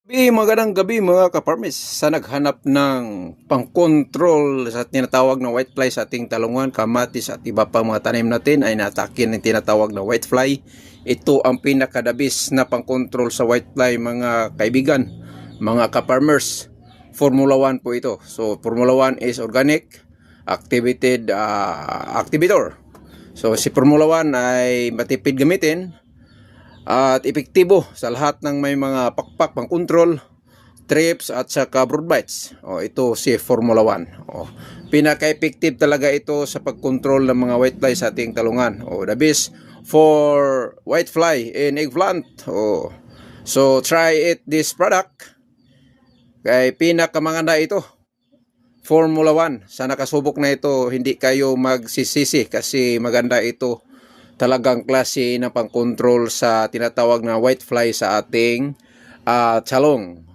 Magandang gabi mga kaparmis. Sa naghanap ng pangkontrol sa tinatawag na whitefly sa ating talungan, kamatis at iba pang mga tanim natin ay natakin ng tinatawag na whitefly. Ito ang pinakadabis na pangkontrol sa whitefly mga kaibigan, mga kaparmers. Formula 1 po ito. So Formula 1 is organic activated activator. So si Formula 1 ay matipid gamitin at epektibo sa lahat ng may mga pakpak pang control, trips at saka brood bites. Ito si Formula 1. Pinaka-effective talaga ito sa pagkontrol ng mga whitefly sa ating talungan. The best for whitefly in eggplant. So try it this product. Kay pinakamaganda ito. Formula 1. Sa nakasubok na ito, hindi kayo magsisisi kasi maganda ito. Talagang klase ng pang-control sa tinatawag na whitefly sa ating talong.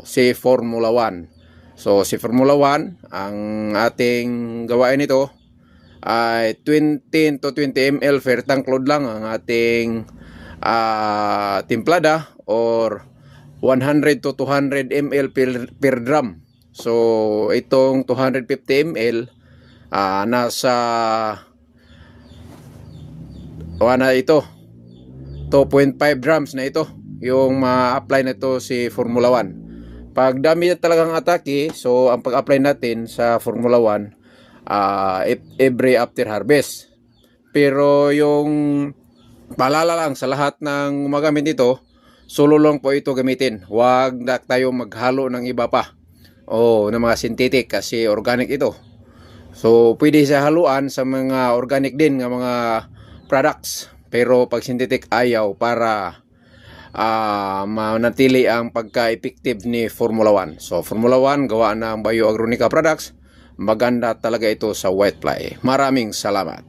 Si Formula 1. So si Formula 1, ang ating gawain nito ay 20 to 20 ml per tank load lang ang ating timplada or 100 to 200 ml per drum. So itong 250 ml nasa ito 2.5 drums na ito yung ma-apply na ito si Formula 1. Pag dami na talagang atake, so ang pag-apply natin sa Formula 1 every after harvest. Pero yung paalala lang sa lahat ng gumagamit nito, solo lang po ito gamitin. Huwag na tayo maghalo ng iba pa ng mga synthetic kasi organic ito. So pwede sa haluan sa mga organic din ng mga products, pero pag synthetic ayaw para manatili ang pagka-effective ni Formula 1. So Formula 1 gawa ng Bioagronica Products, maganda talaga ito sa whitefly. Maraming salamat.